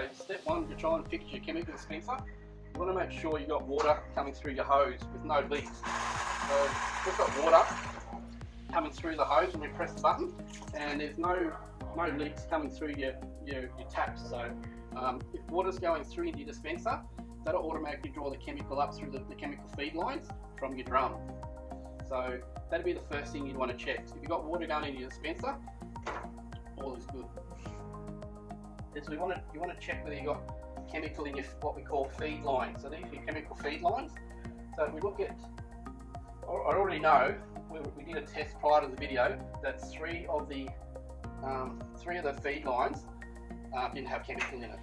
Okay, step one, you try and fix your chemical dispenser. You want to make sure you've got water coming through your hose with no leaks. So we've got water coming through the hose when we press the button, and there's no leaks coming through your taps. So if water's going through into your dispenser, that'll automatically draw the chemical up through the chemical feed lines from your drum. So that'd be the first thing you'd want to check. So if you've got water going into your dispenser, all is good. So you want to check whether you've got chemical in your what we call feed lines. So these are your chemical feed lines. So if we look at, I already know, we did a test prior to the video that three of the feed lines didn't have chemical in it.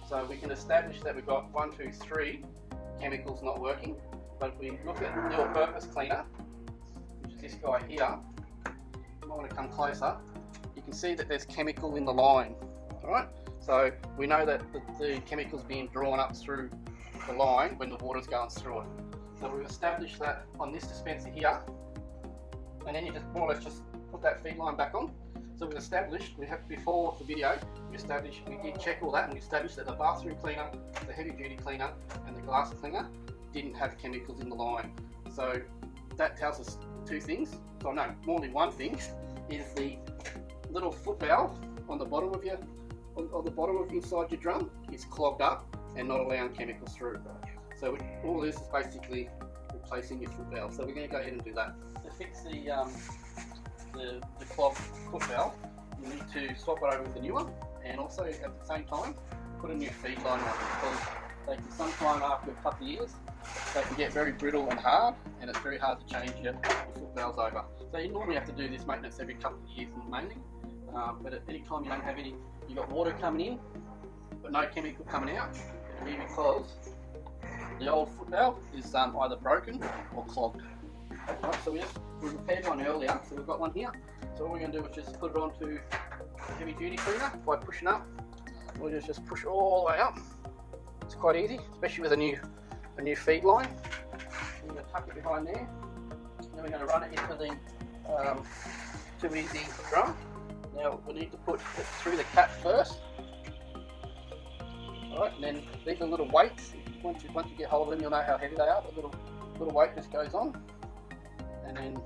So we can establish that we've got 1, 2, 3 chemicals not working. But if we look at the all-purpose cleaner, which is this guy here, you might want to come closer. You can see that there's chemical in the line. All right. So we know that the chemical's being drawn up through the line when the water's going through it. So we've established that on this dispenser here, and then you just more or less just put that feed line back on. So we've established, before the video, we did check all that, and we established that the bathroom cleaner, the heavy duty cleaner, and the glass cleaner didn't have chemicals in the line. So that tells us two things. So no, more than one thing, is the little foot valve on the bottom of inside your drum is clogged up and not allowing chemicals through. So all this is basically replacing your foot valve. So we're going to go ahead and do that. To fix the clogged foot valve, you need to swap it over with a new one, and also at the same time put a new feed line on, because they can sometime after a couple of years they can get very brittle and hard, and it's very hard to change your foot valves over. So you normally have to do this maintenance every couple of years mainly, but at any time you don't have you've got water coming in but no chemical coming out, it'll be because the old foot valve is either broken or clogged. Right, so we repaired one earlier, so we've got one here. So all we're going to do is just put it onto the heavy duty cleaner by pushing up. We'll just push it all the way up. It's quite easy, especially with a new feed line. We're going to tuck it behind there. Then we're going to run it into the too easy drum. Now we need to put it through the cap first. Alright, and then these are little weights. Once you get hold of them, you'll know how heavy they are. The little weight just goes on, and then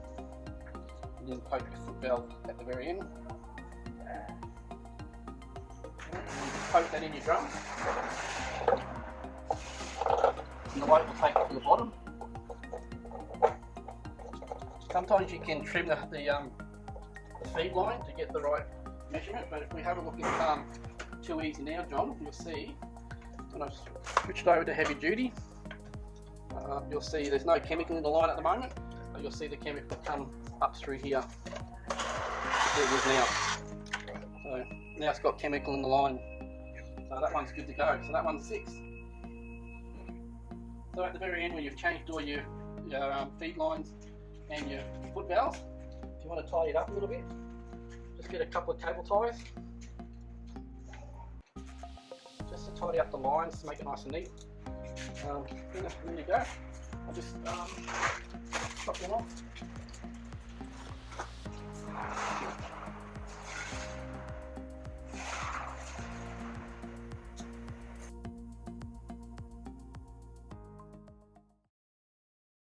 poke your foot valve at the very end. And poke that in your drum, and the weight will take it to the bottom. Sometimes you can trim the feed line to get the right measurement, but if we have a look at Too Easy now, John, you'll see when I've switched over to heavy duty, you'll see there's no chemical in the line at the moment, but you'll see the chemical come up through here. There it is now. So now it's got chemical in the line. So that one's good to go. So that one's 6. So at the very end, when you've changed all your feed lines and your foot valves, if you want to tidy it up a little bit, just get a couple of cable ties just to tidy up the lines to make it nice and neat. There you go. I'll just chop them off.